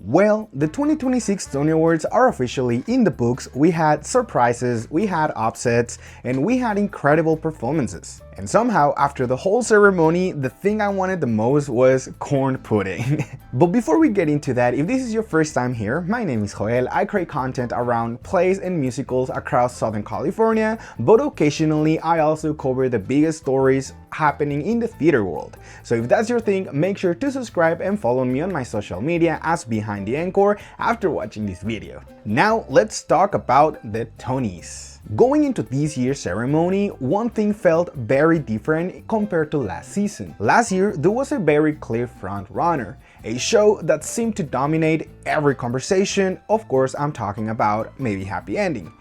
Well, the 2026 Tony Awards are officially in the books. We had surprises, we had upsets, and we had incredible performances. And somehow, after the whole ceremony, the thing I wanted the most was corn pudding. But before we get into that, if this is your first time here, my name is Joel. I create content around plays and musicals across Southern California, but occasionally I also cover the biggest stories happening in the theater world. So if that's your thing, make sure to subscribe and follow me on my social media as Behind the Encore after watching this video. Now let's talk about the Tonys. Going into this year's ceremony, one thing felt very different compared to last season. Last year, there was a very clear front runner, a show that seemed to dominate every conversation. Of course, I'm talking about Maybe Happy Ending.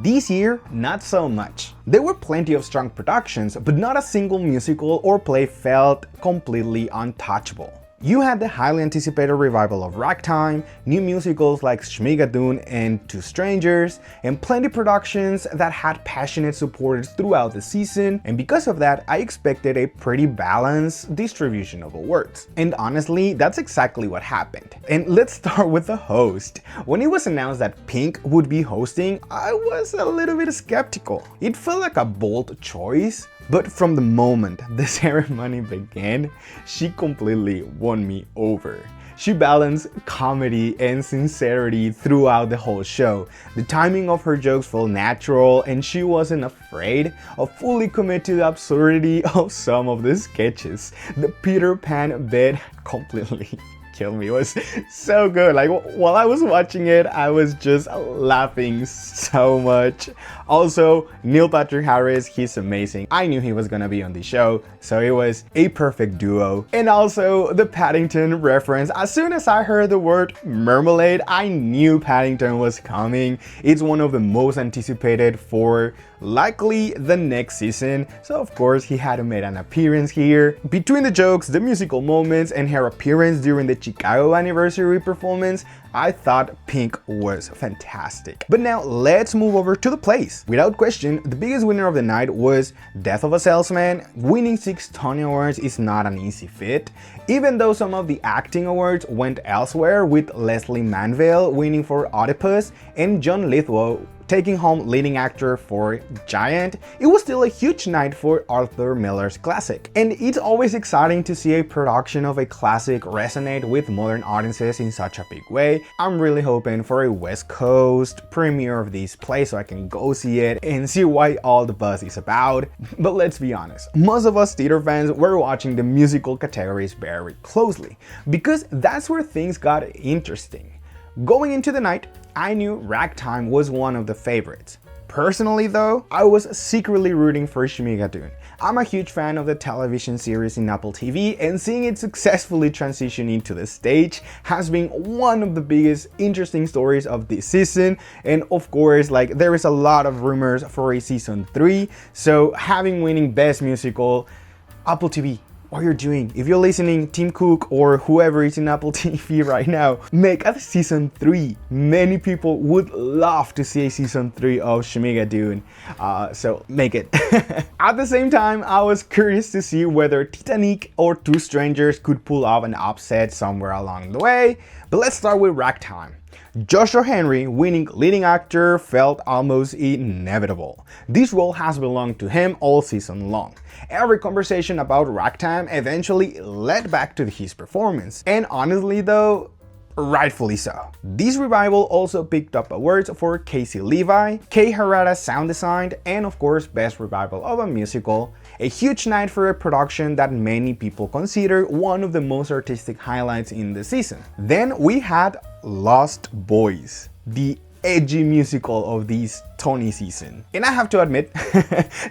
This year, not so much. There were plenty of strong productions, but not a single musical or play felt completely untouchable. You had the highly anticipated revival of Ragtime, new musicals like Schmigadoon and Two Strangers, and plenty productions that had passionate supporters throughout the season, and because of that, I expected a pretty balanced distribution of awards. And honestly, that's exactly what happened. And let's start with the host. When it was announced that Pink would be hosting, I was a little bit skeptical. It felt like a bold choice, but from the moment the ceremony began, she completely won me over. She balanced comedy and sincerity throughout the whole show. The timing of her jokes felt natural, and she wasn't afraid of fully commit to the absurdity of some of the sketches. The Peter Pan bit completely killed me. It was so good. Like, while I was watching it, I was just laughing so much. Also, Neil Patrick Harris, he's amazing. I knew he was gonna be on the show, so it was a perfect duo. And also the Paddington reference. As soon as I heard the word marmalade, I knew Paddington was coming. It's one of the most anticipated for likely the next season, so of course he had to make an appearance here. Between the jokes, the musical moments, and her appearance during the Chicago anniversary performance, I thought Pink was fantastic. But now let's move over to the plays. Without question, the biggest winner of the night was Death of a Salesman. Winning 6 Tony Awards is not an easy feat, even though some of the acting awards went elsewhere, with Leslie Manville winning for Oedipus and John Lithgow taking home leading actor for Giant. It was still a huge night for Arthur Miller's classic. And it's always exciting to see a production of a classic resonate with modern audiences in such a big way. I'm really hoping for a West Coast premiere of this play so I can go see it and see why all the buzz is about. But let's be honest, most of us theater fans were watching the musical categories very closely, because that's where things got interesting. Going into the night, I knew Ragtime was one of the favorites. Personally though, I was secretly rooting for Schmigadoon. I'm a huge fan of the television series in Apple TV, and seeing it successfully transition into the stage has been one of the biggest interesting stories of this season. And of course, like, there is a lot of rumors for a season 3, so having winning Best Musical, Apple TV, what you're doing. If you're listening, Tim Cook or whoever is in Apple TV right now, make a season 3. Many people would love to see a season 3 of Schmigadoon, so make it. At the same time, I was curious to see whether Titanique or Two Strangers could pull off an upset somewhere along the way. But let's start with Ragtime. Joshua Henry winning leading actor felt almost inevitable. This role has belonged to him all season long. Every conversation about Ragtime eventually led back to his performance, and honestly though, rightfully so. This revival also picked up awards for Casey Levi, Kei Harada's sound design, and of course Best Revival of a Musical. A huge night for a production that many people consider one of the most artistic highlights in the season. Then we had Lost Boys, the edgy musical of this Tony season. And I have to admit,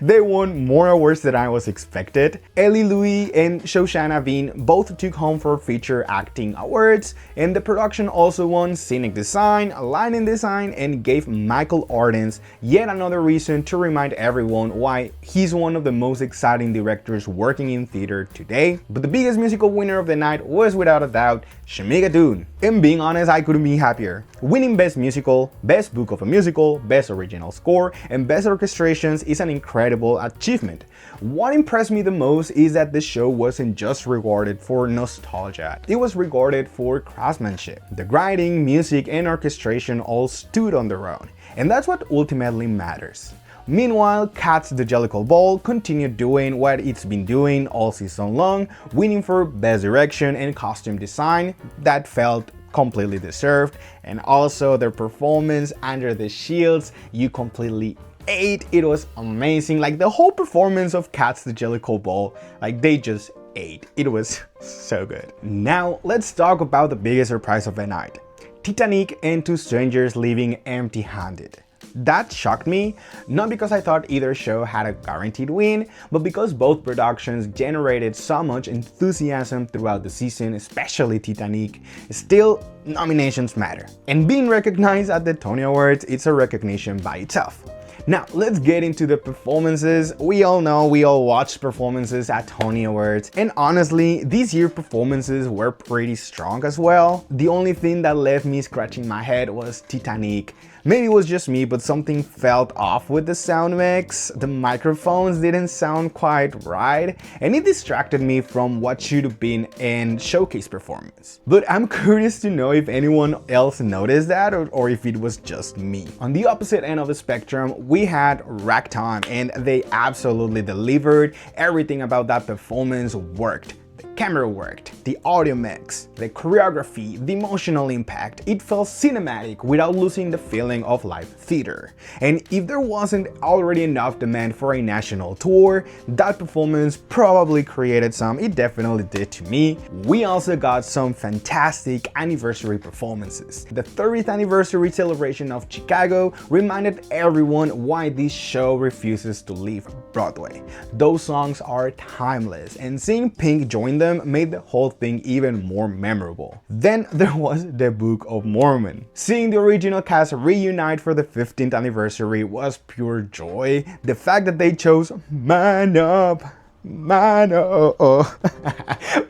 they won more awards than I was expected. Ellie Louie and Shoshana Bean both took home for feature acting awards, and the production also won scenic design, lighting design, and gave Michael Arden's yet another reason to remind everyone why he's one of the most exciting directors working in theater today. But the biggest musical winner of the night was without a doubt Schmigadoon. And being honest, I couldn't be happier. Winning Best Musical, Best Book of a Musical, Best Original Original Score and Best Orchestrations is an incredible achievement. What impressed me the most is that the show wasn't just rewarded for nostalgia, it was rewarded for craftsmanship. The writing, music, and orchestration all stood on their own, and that's what ultimately matters. Meanwhile, Cats the Jellicle Ball continued doing what it's been doing all season long, winning for Best Direction and Costume Design that felt completely deserved, and also their performance under the shields, you completely ate. It was amazing. Like the whole performance of Cats the Jellicle Ball, like they just ate. It was so good. Now let's talk about the biggest surprise of the night. Titanique and Two Strangers leaving empty-handed. That shocked me, not because I thought either show had a guaranteed win, but because both productions generated so much enthusiasm throughout the season, especially Titanique. Still, nominations matter. And being recognized at the Tony Awards, it's a recognition by itself. Now, let's get into the performances. We all know we all watched performances at Tony Awards, and honestly, this year's performances were pretty strong as well. The only thing that left me scratching my head was Titanique. Maybe it was just me, but something felt off with the sound mix. The microphones didn't sound quite right, and it distracted me from what should have been an showcase performance. But I'm curious to know if anyone else noticed that or if it was just me. On the opposite end of the spectrum, we had Ragtime, and they absolutely delivered. Everything about that performance worked. Camera worked, the audio mix, the choreography, the emotional impact. It felt cinematic without losing the feeling of live theater. And if there wasn't already enough demand for a national tour, that performance probably created some. It definitely did to me. We also got some fantastic anniversary performances. The 30th anniversary celebration of Chicago reminded everyone why this show refuses to leave Broadway. Those songs are timeless, and seeing Pink join them made the whole thing even more memorable. Then there was the Book of Mormon. Seeing the original cast reunite for the 15th anniversary was pure joy. The fact that they chose Man Up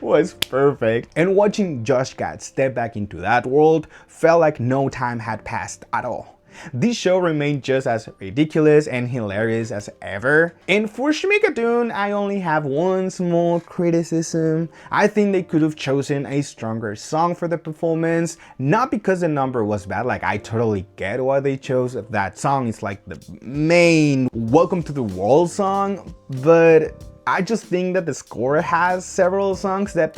was perfect. And watching Josh Gad step back into that world felt like no time had passed at all. This show remained just as ridiculous and hilarious as ever. And for Schmigadoon, I only have one small criticism. I think they could have chosen a stronger song for the performance, not because the number was bad. Like, I totally get why they chose that song. It's like the main Welcome to the World song, but I just think that the score has several songs that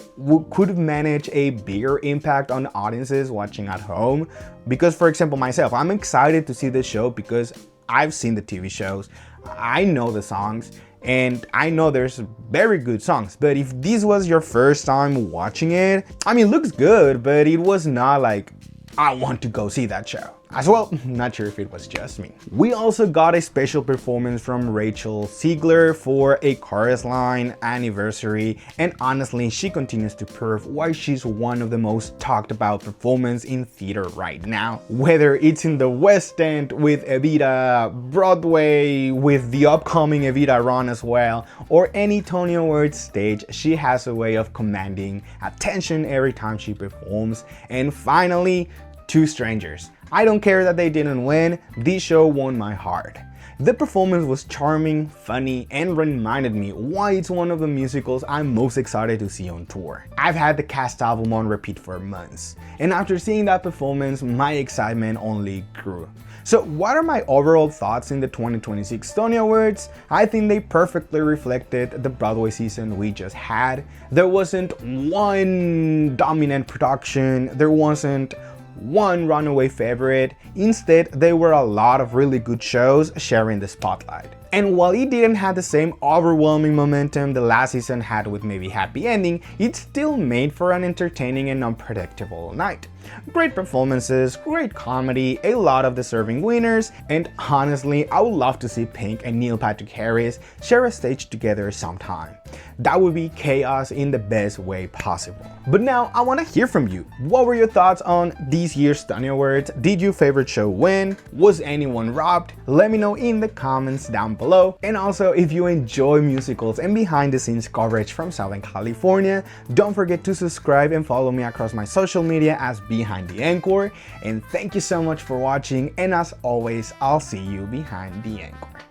could manage a bigger impact on audiences watching at home. Because, for example, myself, I'm excited to see this show because I've seen the TV shows, I know the songs, and I know there's very good songs. But if this was your first time watching it, I mean, it looks good, but it was not like, I want to go see that show. As well, not sure if it was just me. We also got a special performance from Rachel Ziegler for a chorus line anniversary, and honestly, she continues to prove why she's one of the most talked about performers in theater right now. Whether it's in the West End with Evita, Broadway with the upcoming Evita run as well, or any Tony Awards stage, she has a way of commanding attention every time she performs. And finally, Two Strangers. I don't care that they didn't win, this show won my heart. The performance was charming, funny, and reminded me why it's one of the musicals I'm most excited to see on tour. I've had the cast album on repeat for months, and after seeing that performance, my excitement only grew. So what are my overall thoughts in the 2026 Tony Awards? I think they perfectly reflected the Broadway season we just had. There wasn't one dominant production, there wasn't one runaway favorite. Instead, there were a lot of really good shows sharing the spotlight. And while it didn't have the same overwhelming momentum the last season had with maybe Happy Ending, it still made for an entertaining and unpredictable night. Great performances, great comedy, a lot of deserving winners, and honestly, I would love to see Pink and Neil Patrick Harris share a stage together sometime. That would be chaos in the best way possible. But now I want to hear from you. What were your thoughts on this year's Tony Awards? Did your favorite show win? Was anyone robbed? Let me know in the comments down below. And also, if you enjoy musicals and behind the scenes coverage from Southern California, don't forget to subscribe and follow me across my social media as behind the Encore. And thank you so much for watching, and as always, I'll see you behind the Encore.